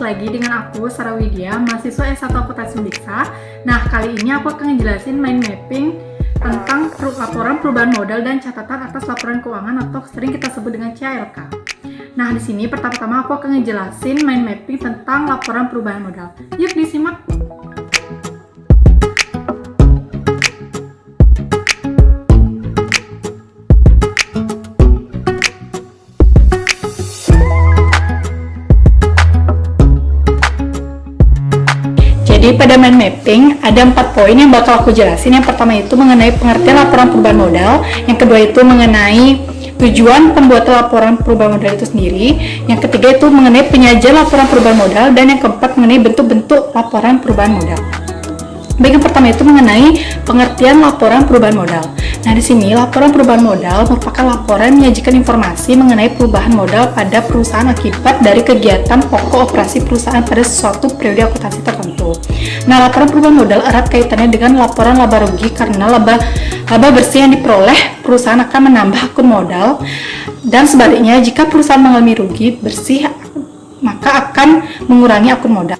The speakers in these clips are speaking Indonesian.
lagi dengan aku, Sarah Widya, mahasiswa S1 Akuntansi Undiksa. Nah, kali ini aku akan ngejelasin mind mapping tentang laporan perubahan modal dan catatan atas laporan keuangan atau sering kita sebut dengan CALK. Nah, di sini pertama-tama aku akan ngejelasin mind mapping tentang laporan perubahan modal. Yuk disimak. Jadi pada mind mapping ada 4 poin yang bakal aku jelasin. Yang pertama itu mengenai pengertian laporan perubahan modal, yang kedua itu mengenai tujuan pembuatan laporan perubahan modal itu sendiri, yang ketiga itu mengenai penyajian laporan perubahan modal, dan yang keempat mengenai bentuk-bentuk laporan perubahan modal. Baik, yang pertama itu mengenai pengertian laporan perubahan modal. Nah, di sini laporan perubahan modal merupakan laporan menyajikan informasi mengenai perubahan modal pada perusahaan akibat dari kegiatan pokok operasi perusahaan pada suatu periode akuntansi tertentu. Nah, laporan perubahan modal erat kaitannya dengan laporan laba rugi karena laba bersih yang diperoleh perusahaan akan menambah akun modal, dan sebaliknya jika perusahaan mengalami rugi bersih maka akan mengurangi akun modal.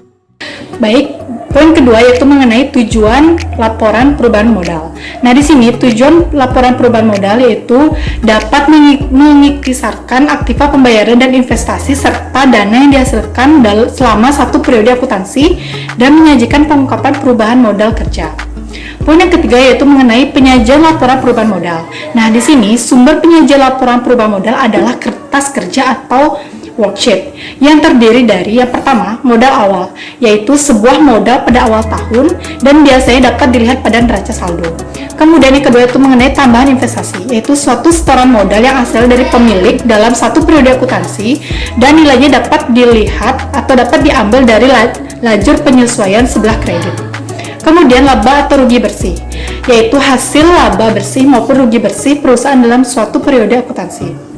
Baik, poin kedua yaitu mengenai tujuan laporan perubahan modal. Nah, di sini tujuan laporan perubahan modal yaitu dapat mengiktisarkan aktiva pembayaran dan investasi serta dana yang dihasilkan selama satu periode akuntansi dan menyajikan pengungkapan perubahan modal kerja. Poin yang ketiga yaitu mengenai penyajian laporan perubahan modal. Nah, di sini sumber penyajian laporan perubahan modal adalah kertas kerja atau worksheet yang terdiri dari yang pertama modal awal, yaitu sebuah modal pada awal tahun dan biasanya dapat dilihat pada neraca saldo. Kemudian yang kedua itu mengenai tambahan investasi, yaitu suatu setoran modal yang asal dari pemilik dalam satu periode akuntansi dan nilainya dapat dilihat atau dapat diambil dari lajur penyesuaian sebelah kredit. Kemudian laba atau rugi bersih, yaitu hasil laba bersih maupun rugi bersih perusahaan dalam suatu periode akuntansi.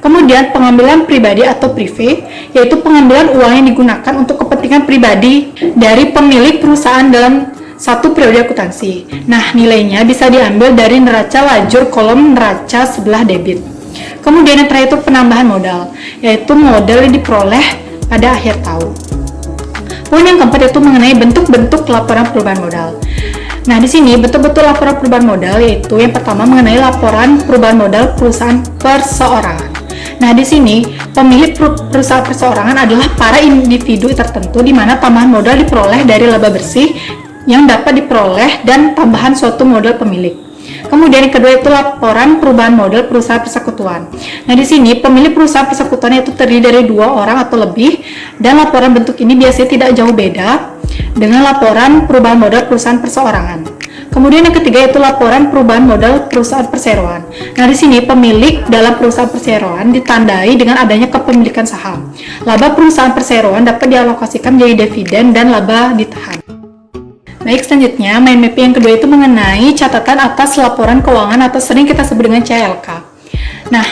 Kemudian pengambilan pribadi atau privé, yaitu pengambilan uang yang digunakan untuk kepentingan pribadi dari pemilik perusahaan dalam satu periode akuntansi. Nah, nilainya bisa diambil dari neraca lajur kolom neraca sebelah debit. Kemudian yang terakhir itu penambahan modal, yaitu modal yang diperoleh pada akhir tahun. Poin yang keempat itu mengenai bentuk-bentuk laporan perubahan modal. Nah, di sini bentuk-bentuk laporan perubahan modal yaitu yang pertama mengenai laporan perubahan modal perusahaan perseorangan. Nah, di sini pemilik perusahaan perseorangan adalah para individu tertentu di mana tambahan modal diperoleh dari laba bersih yang dapat diperoleh dan tambahan suatu modal pemilik. Kemudian yang kedua itu laporan perubahan modal perusahaan persekutuan. Nah, di sini pemilik perusahaan persekutuan itu terdiri dari 2 orang atau lebih, dan laporan bentuk ini biasanya tidak jauh beda dengan laporan perubahan modal perusahaan perseorangan. Kemudian yang ketiga itu laporan perubahan modal perusahaan perseroan. Nah, di sini pemilik dalam perusahaan perseroan ditandai dengan adanya kepemilikan saham. Laba perusahaan perseroan dapat dialokasikan menjadi dividen dan laba ditahan. Baik, selanjutnya mind mapping yang kedua itu mengenai catatan atas laporan keuangan atau sering kita sebut dengan CALK. Nah,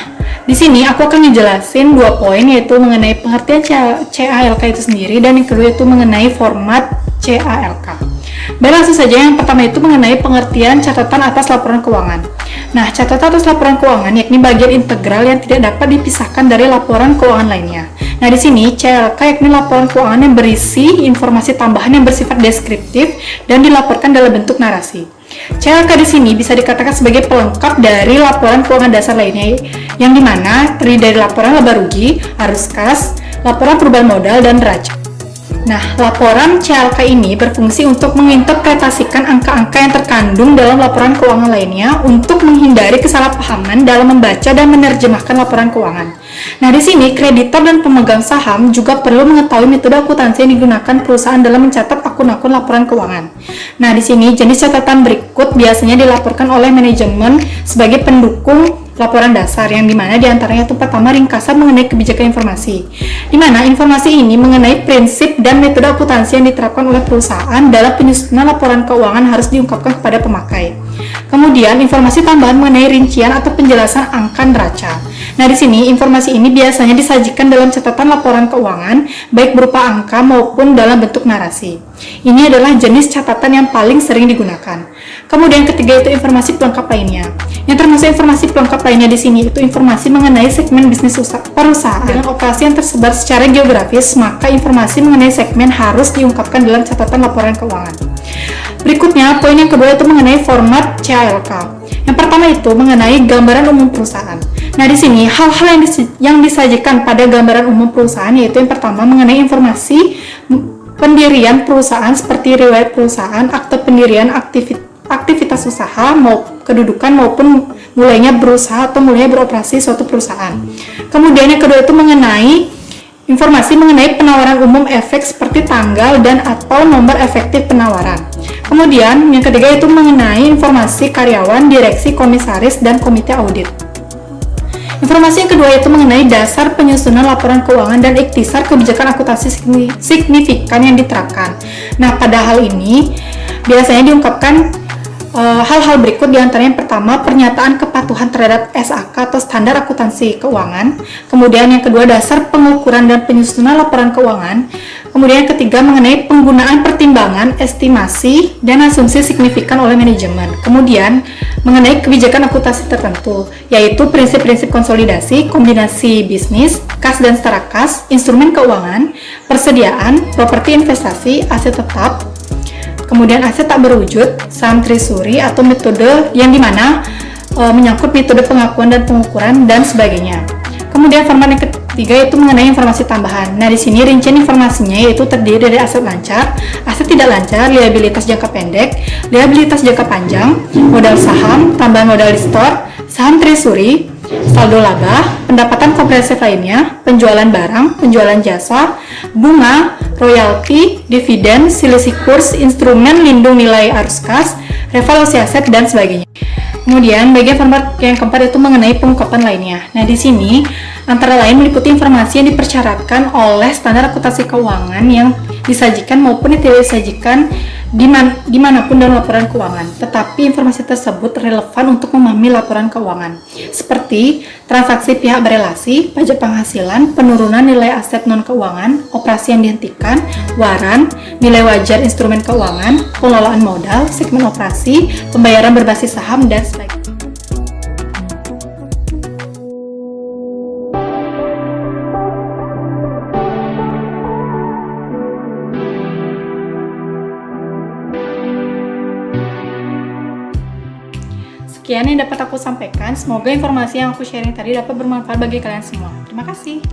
di sini aku akan ngejelasin 2 poin yaitu mengenai pengertian CALK itu sendiri dan yang kedua itu mengenai format CALK. Baik, langsung saja yang pertama itu mengenai pengertian catatan atas laporan keuangan. Nah, catatan atas laporan keuangan yakni bagian integral yang tidak dapat dipisahkan dari laporan keuangan lainnya. Nah, di sini CALK yakni laporan keuangan yang berisi informasi tambahan yang bersifat deskriptif dan dilaporkan dalam bentuk narasi. CALK di sini bisa dikatakan sebagai pelengkap dari laporan keuangan dasar lainnya, yang dimana terdiri dari laporan laba rugi, arus kas, laporan perubahan modal, dan neraca. Nah, laporan CALK ini berfungsi untuk menginterpretasikan angka-angka yang terkandung dalam laporan keuangan lainnya untuk menghindari kesalahpahaman dalam membaca dan menerjemahkan laporan keuangan. Nah, di sini kreditor dan pemegang saham juga perlu mengetahui metode akuntansi yang digunakan perusahaan dalam mencatat akun-akun laporan keuangan. Nah, di sini jenis catatan berikut biasanya dilaporkan oleh manajemen sebagai pendukung laporan dasar, yang dimana diantaranya itu pertama ringkasan mengenai kebijakan informasi, dimana informasi ini mengenai prinsip dan metode akuntansi yang diterapkan oleh perusahaan dalam penyusunan laporan keuangan harus diungkapkan kepada pemakai. Kemudian informasi tambahan mengenai rincian atau penjelasan angka neraca. Nah, di sini informasi ini biasanya disajikan dalam catatan laporan keuangan baik berupa angka maupun dalam bentuk narasi. Ini adalah jenis catatan yang paling sering digunakan. Kemudian ketiga itu informasi pelengkap lainnya. Yang termasuk informasi pelengkap lainnya di sini itu informasi mengenai segmen bisnis perusahaan dengan operasi yang tersebar secara geografis, maka informasi mengenai segmen harus diungkapkan dalam catatan laporan keuangan. Berikutnya, poin yang kedua itu mengenai format CALK. Yang pertama itu mengenai gambaran umum perusahaan. Nah, di sini hal-hal yang disajikan pada gambaran umum perusahaan yaitu yang pertama mengenai informasi pendirian perusahaan seperti riwayat perusahaan, akte pendirian, aktivitas usaha, kedudukan maupun mulainya berusaha atau mulainya beroperasi suatu perusahaan. Kemudian yang kedua itu mengenai informasi mengenai penawaran umum efek seperti tanggal dan atau nomor efektif penawaran. Kemudian yang ketiga itu mengenai informasi karyawan, direksi, komisaris, dan komite audit. Informasi yang kedua itu mengenai dasar penyusunan laporan keuangan dan ikhtisar kebijakan akuntansi signifikan yang diterapkan. Nah, pada hal ini biasanya diungkapkan hal-hal berikut, diantaranya yang pertama pernyataan kepatuhan terhadap SAK atau standar akuntansi keuangan, kemudian yang kedua dasar pengukuran dan penyusunan laporan keuangan, kemudian yang ketiga mengenai penggunaan pertimbangan, estimasi, dan asumsi signifikan oleh manajemen, kemudian mengenai kebijakan akuntansi tertentu, yaitu prinsip-prinsip konsolidasi, kombinasi bisnis, kas dan setara kas, instrumen keuangan, persediaan, properti investasi, aset tetap, kemudian aset tak berwujud, saham treasury atau metode yang dimana menyangkut metode pengakuan dan pengukuran dan sebagainya. Kemudian format yang ketiga itu mengenai informasi tambahan. Nah, di sini rincian informasinya yaitu terdiri dari aset lancar, aset tidak lancar, liabilitas jangka pendek, liabilitas jangka panjang, modal saham, tambahan modal di store, saham treasury, saldo laba, pendapatan komprehensif lainnya, penjualan barang, penjualan jasa, bunga, royalti, dividen, selisih kurs, instrumen lindung nilai arus kas, revaluasi aset, dan sebagainya. Kemudian bagian format yang keempat itu mengenai pengungkapan lainnya. Nah, di sini antara lain meliputi informasi yang dipersyaratkan oleh standar akuntansi keuangan yang disajikan maupun yang tidak disajikan dimanapun dalam laporan keuangan, tetapi informasi tersebut relevan untuk memahami laporan keuangan, seperti transaksi pihak berelasi, pajak penghasilan, penurunan nilai aset non-keuangan, operasi yang dihentikan, waran, nilai wajar instrumen keuangan, pengelolaan modal, segmen operasi, pembayaran berbasis saham, dan sebagainya. Sekian yang dapat aku sampaikan. Semoga informasi yang aku sharing tadi dapat bermanfaat bagi kalian semua. Terima kasih.